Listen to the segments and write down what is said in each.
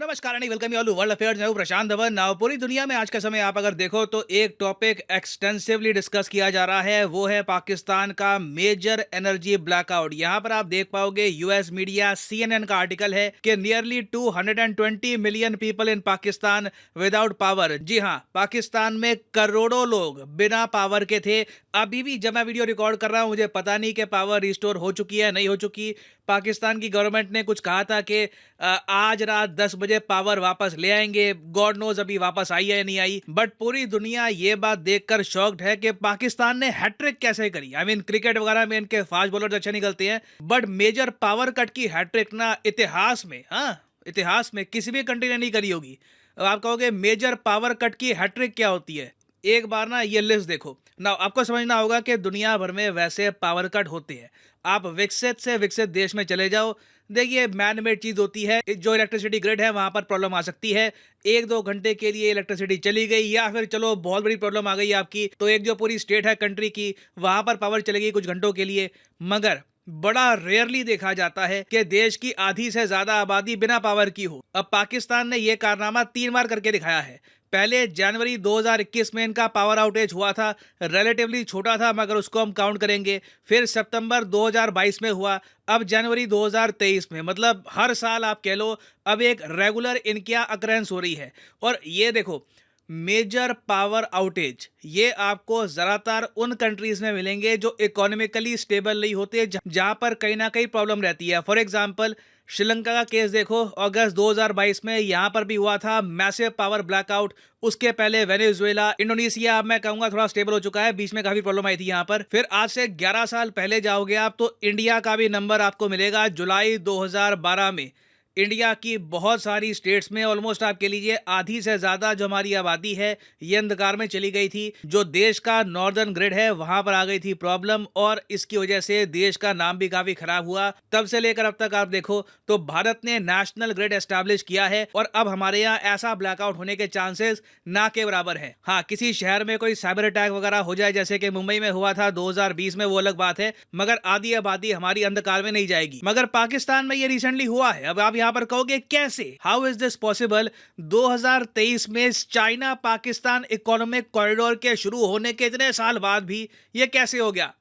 नमस्कार and welcome you all world affairs. मैं हूं प्रशांत धवन। नाउ पूरी दुनिया में आज के समय आप अगर देखो तो एक टॉपिक एक्सटेंसिवली डिस्कस किया जा रहा है, वो है पाकिस्तान का मेजर एनर्जी ब्लैकआउट। यहां पर आप देख पाओगे यूएस मीडिया CNN का आर्टिकल है कि nearly 220 million people in Pakistan without power. जी हां, पाकिस्तान में करोड़ों लोग बिना पावर के थे। अभी भी जब मैं वीडियो रिकॉर्ड कर रहा हूं मुझे पता नहीं कि पावर रिस्टोर हो चुकी है नहीं हो चुकी। पाकिस्तान की गवर्नमेंट ने कुछ कहा था कि आज रात 10 बजे पावर वापस ले आएंगे। गॉड नोज अभी वापस आई है या नहीं आई, बट पूरी दुनिया ये बात देखकर शॉक्ड है कि पाकिस्तान ने हैट्रिक कैसे करी। आई मीन क्रिकेट वगैरह में इनके फास्ट बॉलर अच्छे निकलते हैं, बट मेजर पावर कट की हैट्रिक ना इतिहास में, हाँ इतिहास में किसी भी कंट्री ने नहीं करी होगी। अब आप कहोगे मेजर पावर कट की हैट्रिक क्या होती है, एक बार ना ये लिस्ट देखो ना। आपको समझना होगा कि दुनिया भर में वैसे पावर कट होते हैं। आप विकसित से विकसित देश में चले जाओ, देखिए मैन मेड चीज होती है। जो इलेक्ट्रिसिटी ग्रिड है वहां पर प्रॉब्लम आ सकती है। एक दो घंटे के लिए इलेक्ट्रिसिटी चली गई या फिर चलो बहुत बड़ी प्रॉब्लम आ गई आपकी, तो एक जो पूरी स्टेट है कंट्री की वहां पर पावर चलेगी कुछ घंटों के लिए। मगर बड़ा रेयरली देखा जाता है कि देश की आधी से ज्यादा आबादी बिना पावर की हो। अब पाकिस्तान ने यह कारनामा 3 बार करके दिखाया है। पहले जनवरी 2021 में इनका पावर आउटेज हुआ था, रिलेटिवली छोटा था मगर उसको हम काउंट करेंगे। फिर सितंबर 2022 में हुआ, अब जनवरी 2023 में, मतलब हर साल आप कह लो अब एक रेगुलर इनकी अकरेंस हो रही है। और ये देखो मेजर पावर आउटेज ये आपको ज़्यादातर उन कंट्रीज में मिलेंगे जो इकोनॉमिकली स्टेबल नहीं होते, जहां पर कहीं ना कहीं प्रॉब्लम रहती है। फॉर एग्जांपल श्रीलंका का केस देखो, अगस्त 2022 में यहां पर भी हुआ था मैसिव पावर ब्लैकआउट। उसके पहले वेनेजुएला, इंडोनेशिया अब मैं कहूंगा थोड़ा स्टेबल हो चुका है, बीच में काफी प्रॉब्लम आई थी यहां पर। फिर आज से 11 साल पहले जाओगे आप तो इंडिया का भी नंबर आपको मिलेगा जुलाई 2012 में। इंडिया की बहुत सारी स्टेट्स में ऑलमोस्ट आप कह लीजिए आधी से ज्यादा जो हमारी आबादी है ये अंधकार में चली गई थी। जो देश का नॉर्दर्न ग्रिड है वहां पर आ गई थी प्रॉब्लम, और इसकी वजह से देश का नाम भी काफी खराब हुआ। तब से लेकर अब तक आप देखो तो भारत ने नेशनल ग्रिड एस्टैब्लिश किया है, और अब हमारे यहाँ ऐसा ब्लैकआउट होने के चांसेस ना के बराबर है। हाँ, किसी शहर में कोई साइबर अटैक वगैरह हो जाए जैसे कि मुंबई में हुआ था 2020 में, वो अलग बात है, मगर आधी आबादी हमारी अंधकार में नहीं जाएगी। मगर पाकिस्तान में ये रिसेंटली हुआ है। अब आप यहां पर कहोगे कैसे, हाउ इज दिस पॉसिबल। 2023 में चाइना पाकिस्तान इकोनॉमिक कॉरिडोर के शुरू होने के इतने साल बाद भी ये कैसे हो गया,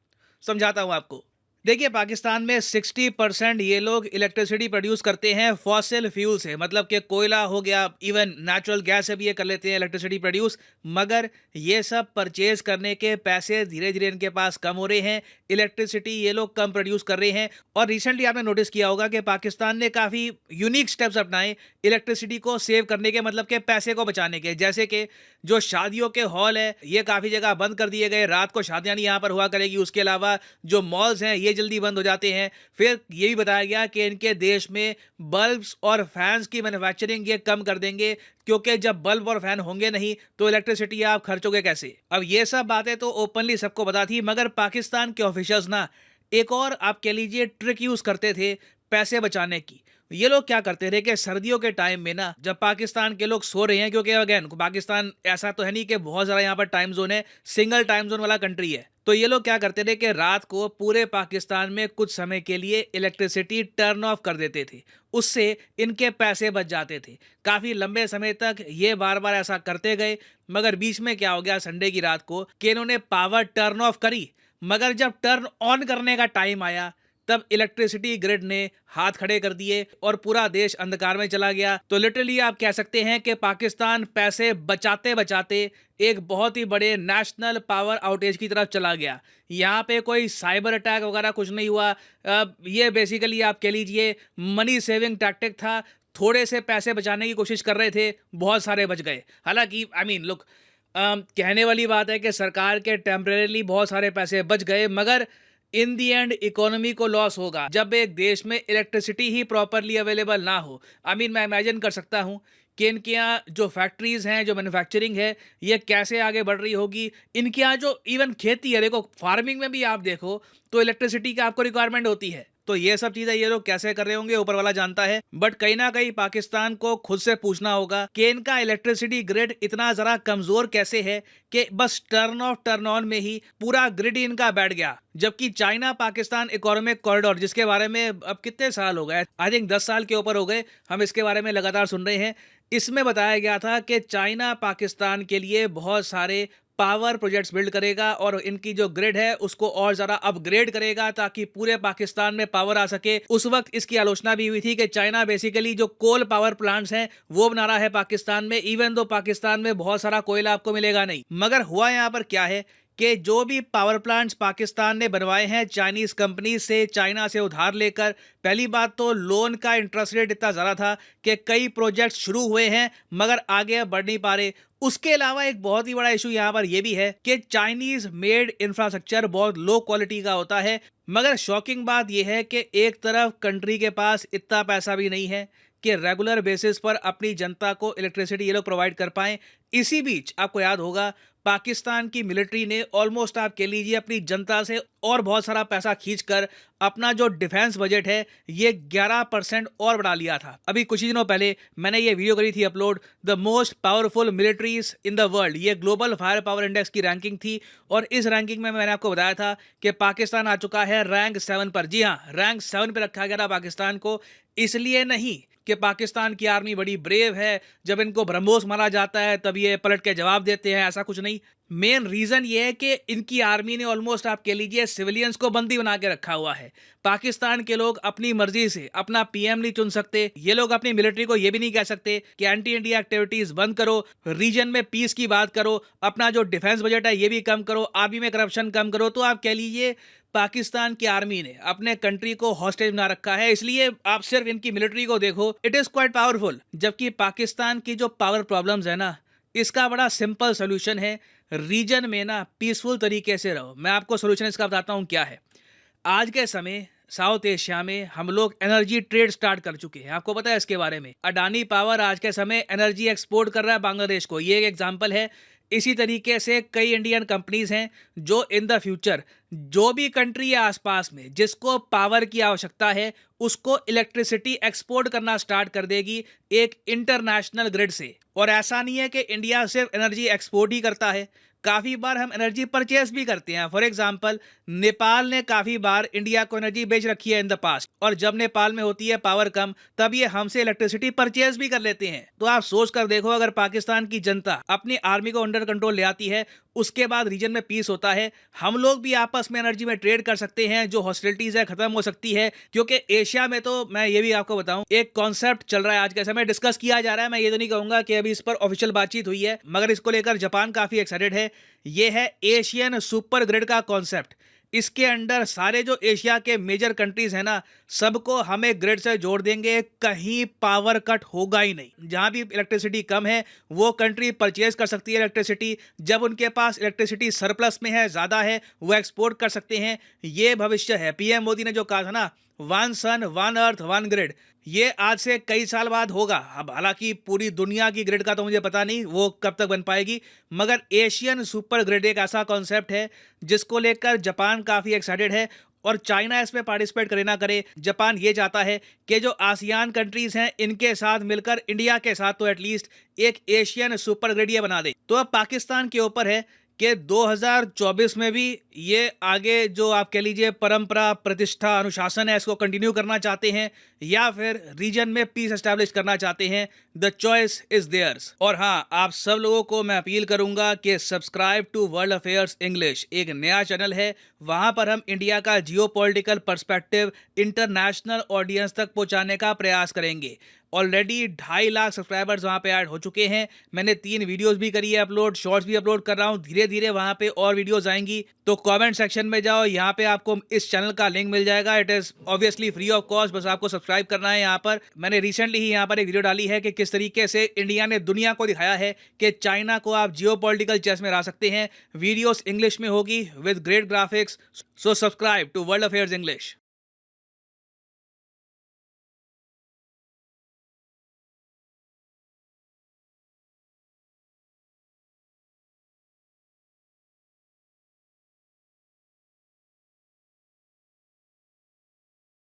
समझाता हूं आपको। देखिए पाकिस्तान में 60% ये लोग इलेक्ट्रिसिटी प्रोड्यूस करते हैं फॉसिल फ्यूल से, मतलब कि कोयला हो गया, इवन नेचुरल गैस से भी ये कर लेते हैं इलेक्ट्रिसिटी प्रोड्यूस। मगर ये सब परचेज करने के पैसे धीरे धीरे इनके पास कम हो रहे हैं, इलेक्ट्रिसिटी ये लोग कम प्रोड्यूस कर रहे हैं। और रिसेंटली आपने नोटिस किया होगा कि पाकिस्तान ने काफ़ी यूनिक स्टेप्स अपनाए इलेक्ट्रिसिटी को सेव करने के, मतलब के पैसे को बचाने के। जैसे कि जो शादियों के हॉल है ये काफ़ी जगह बंद कर दिए गए, रात को शादियां नहीं यहाँ पर हुआ करेगी। उसके अलावा जो मॉल्स हैं ये जल्दी बंद हो जाते हैं। फिर ये भी बताया गया कि इनके देश में बल्ब्स और फैंस की मैन्युफैक्चरिंग ये कम कर देंगे, क्योंकि जब बल्ब और फैन होंगे नहीं तो इलेक्ट्रिसिटी आप खर्चोगे कैसे। अब ये सब बातें तो ओपनली सबको पता थी, मगर पाकिस्तान के ऑफिशियल्स ना एक और आप कह लीजिए ट्रिक यूज करते थे पैसे बचाने की। ये लोग क्या करते थे कि सर्दियों के टाइम में ना, जब पाकिस्तान के लोग सो रहे हैं, क्योंकि अगेन पाकिस्तान ऐसा तो है नहीं कि बहुत ज़्यादा यहाँ पर टाइम जोन है, सिंगल टाइम जोन वाला कंट्री है, तो ये लोग क्या करते थे कि रात को पूरे पाकिस्तान में कुछ समय के लिए इलेक्ट्रिसिटी टर्न ऑफ कर देते थे। उससे इनके पैसे बच जाते थे। काफ़ी लंबे समय तक ये बार बार ऐसा करते गए, मगर बीच में क्या हो गया संडे की रात को कि इन्होंने पावर टर्न ऑफ करी, मगर जब टर्न ऑन करने का टाइम आया तब इलेक्ट्रिसिटी ग्रिड ने हाथ खड़े कर दिए और पूरा देश अंधकार में चला गया। तो लिटरली आप कह सकते हैं कि पाकिस्तान पैसे बचाते बचाते एक बहुत ही बड़े नेशनल पावर आउटेज की तरफ चला गया। यहाँ पे कोई साइबर अटैक वगैरह कुछ नहीं हुआ। ये बेसिकली आप कह लीजिए मनी सेविंग टैक्टिक था। थोड़े से पैसे बचाने की कोशिश कर रहे थे, बहुत सारे बच गए। हालांकि आई मीन लुक, कहने वाली बात है कि सरकार के टेम्परेली बहुत सारे पैसे बच गए, मगर इन दी एंड इकोनॉमी को लॉस होगा जब एक देश में इलेक्ट्रिसिटी ही प्रॉपरली अवेलेबल ना हो। आई मीन मैं इमेजिन कर सकता हूँ कि इनके यहाँ जो फैक्ट्रीज हैं, जो मैन्युफैक्चरिंग है, ये कैसे आगे बढ़ रही होगी। इनके यहाँ जो इवन खेती है, देखो फार्मिंग में भी आप देखो तो इलेक्ट्रिसिटी की आपको रिक्वायरमेंट होती है। तो ये सब चीजें ये लोग कैसे कर रहे होंगे ऊपर वाला जानता है। बट कहीं ना कहीं पाकिस्तान को खुद से पूछना होगा कि इनका इलेक्ट्रिसिटी ग्रिड इतना जरा कमजोर कैसे है कि बस टर्न ऑफ टर्न ऑन में ही पूरा ग्रिड ही इनका बैठ गया। जबकि चाइना पाकिस्तान इकोनॉमिक कॉरिडोर, जिसके बारे में अब कितने साल हो गए, आई थिंक 10 साल के ऊपर हो गए, हम इसके बारे में लगातार सुन रहे हैं। इसमें बताया गया था कि चाइना पाकिस्तान के लिए बहुत सारे पावर प्रोजेक्ट्स बिल्ड करेगा और इनकी जो ग्रिड है उसको और ज़्यादा अपग्रेड करेगा ताकि पूरे पाकिस्तान में पावर आ सके। उस वक्त इसकी आलोचना भी हुई थी कि चाइना बेसिकली जो कोल पावर प्लांट्स हैं वो बना रहा है पाकिस्तान में, इवन दो पाकिस्तान में बहुत सारा कोयला आपको मिलेगा नहीं। मगर हुआ यहाँ पर क्या है कि जो भी पावर प्लांट्स पाकिस्तान ने बनवाए हैं चाइनीज कंपनी से, चाइना से उधार लेकर, पहली बात तो लोन का इंटरेस्ट रेट इतना ज़्यादा था कि कई प्रोजेक्ट शुरू हुए हैं मगर आगे बढ़ नहीं पा रहे। उसके अलावा एक बहुत ही बड़ा इशू यहाँ पर यह भी है कि चाइनीज मेड इंफ्रास्ट्रक्चर बहुत लो क्वालिटी का होता है। मगर शॉकिंग बात यह है कि एक तरफ कंट्री के पास इतना पैसा भी नहीं है कि रेगुलर बेसिस पर अपनी जनता को इलेक्ट्रिसिटी ये लोग प्रोवाइड कर पाएं। इसी बीच आपको याद होगा पाकिस्तान की मिलिट्री ने ऑलमोस्ट आप कह लीजिए अपनी जनता से और बहुत सारा पैसा खींचकर अपना जो डिफेंस बजट है ये 11% और बढ़ा लिया था। अभी कुछ ही दिनों पहले मैंने ये वीडियो करी थी upload, the most powerful militaries in the world. ये ग्लोबल फायर पावर इंडेक्स की रैंकिंग थी और इस रैंकिंग में मैंने आपको बताया था कि पाकिस्तान आ चुका है रैंक 7 पर। जी हाँ, रैंक 7 पर रखा गया था पाकिस्तान को। इसलिए नहीं कि पाकिस्तान की आर्मी बड़ी ब्रेव है, जब इनको ब्रह्मोस मारा जाता है तब ये पलट के जवाब देते हैं, ऐसा कुछ नहीं। मेन रीजन ये है कि इनकी आर्मी ने ऑलमोस्ट आप कह लीजिए सिविलियंस को बंदी बना के रखा हुआ है। पाकिस्तान के लोग अपनी मर्जी से अपना पीएम नहीं चुन सकते। ये लोग अपनी मिलिट्री को ये भी नहीं कह सकते कि एंटी इंडिया एक्टिविटीज बंद करो, रीजन में पीस की बात करो, अपना जो डिफेंस बजट है ये भी कम करो, आर्मी में करप्शन कम करो। तो आप कह लीजिए पाकिस्तान की आर्मी ने अपने कंट्री को हॉस्टेज बना रखा है। इसलिए आप सिर्फ इनकी मिलिट्री को देखो, इट इज क्वाइट पावरफुल। जबकि पाकिस्तान की जो पावर प्रॉब्लम्स है ना, इसका बड़ा सिंपल सोल्यूशन है, रीजन में ना पीसफुल तरीके से रहो। मैं आपको सोल्यूशन इसका बताता हूँ क्या है। आज के समय साउथ एशिया में हम लोग एनर्जी ट्रेड स्टार्ट कर चुके हैं, आपको पता है इसके बारे में। अडानी पावर आज के समय एनर्जी एक्सपोर्ट कर रहा है बांग्लादेश को, ये एक एग्जांपल है। इसी तरीके से कई इंडियन कंपनीज हैं जो इन द फ्यूचर जो भी कंट्री है आसपास में जिसको पावर की आवश्यकता है उसको इलेक्ट्रिसिटी एक्सपोर्ट करना स्टार्ट कर देगी एक इंटरनेशनल ग्रिड से। और ऐसा नहीं है कि इंडिया सिर्फ एनर्जी एक्सपोर्ट ही करता है, काफ़ी बार हम एनर्जी परचेस भी करते हैं। फॉर एग्जांपल नेपाल ने काफ़ी बार इंडिया को एनर्जी बेच रखी है इन द पास्ट, और जब नेपाल में होती है पावर कम तब ये हमसे इलेक्ट्रिसिटी परचेस भी कर लेते हैं। तो आप सोच कर देखो, अगर पाकिस्तान की जनता अपनी आर्मी को अंडर कंट्रोल ले आती है, उसके बाद रीजन में पीस होता है, हम लोग भी आपस में एनर्जी में ट्रेड कर सकते हैं, जो हॉस्टिलिटीज है खत्म हो सकती है। क्योंकि एशिया में तो मैं ये भी आपको बताऊं, एक कॉन्सेप्ट चल रहा है आज के समय, डिस्कस किया जा रहा है। मैं ये तो नहीं कहूंगा कि अभी इस पर ऑफिशियल बातचीत हुई है, मगर इसको लेकर जापान काफी एक्साइटेड है। ये है एशियन सुपर ग्रिड का कॉन्सेप्ट। इसके अंडर सारे जो एशिया के मेजर कंट्रीज हैं ना, सबको हम एक ग्रिड से जोड़ देंगे, कहीं पावर कट होगा ही नहीं। जहां भी इलेक्ट्रिसिटी कम है वो कंट्री परचेज कर सकती है इलेक्ट्रिसिटी, जब उनके पास इलेक्ट्रिसिटी सरप्लस में है, ज़्यादा है, वो एक्सपोर्ट कर सकते हैं। ये भविष्य है। पीएम मोदी ने जो कहा था ना, one sun one earth one grid, ये आज से कई साल बाद होगा। अब हालांकि पूरी दुनिया की ग्रिड का तो मुझे पता नहीं वो कब तक बन पाएगी, मगर एशियन सुपर ग्रिड एक ऐसा कॉन्सेप्ट है जिसको लेकर जापान काफ़ी एक्साइटेड है। और चाइना इसमें पार्टिसिपेट करे ना करे, जापान ये चाहता है कि जो आसियान कंट्रीज हैं इनके साथ मिलकर इंडिया के साथ तो एटलीस्ट एक एशियन सुपर ग्रिड ये बना दे। तो अब पाकिस्तान के ऊपर है कि 2024 में भी ये आगे जो आप कह लीजिए परंपरा, प्रतिष्ठा, अनुशासन है, इसको कंटिन्यू करना चाहते हैं या फिर रीजन में पीस एस्टैब्लिश करना चाहते हैं। The choice is theirs. और हाँ, आप सब लोगों को मैं अपील करूंगा कि subscribe to world affairs English, एक नया चैनल है। वहां पर हम इंडिया का जियोपॉलिटिकल पर्सपेक्टिव इंटरनेशनल ऑडियंस तक पहुंचाने का प्रयास करेंगे। ऑलरेडी 2.5 लाख सब्सक्राइबर्स वहाँ पे ऐड हो चुके हैं। मैंने 3 वीडियोस भी करी है अपलोड, शॉर्ट्स भी अपलोड कर रहा हूँ। धीरे धीरे वहाँ पे और वीडियोस आएंगी। तो कमेंट सेक्शन में जाओ, यहाँ पे आपको इस चैनल का लिंक मिल जाएगा। It is obviously free of cost, बस आपको सब्सक्राइब करना है। यहाँ पर मैंने रिसेंटली ही यहाँ पर एक वीडियो डाली है कि किस तरीके से इंडिया ने दुनिया को दिखाया है कि चाइना को आप जियोपॉलिटिकल चेस में हरा सकते हैं। वीडियोस इंग्लिश में होगी with great graphics. So subscribe to world affairs English.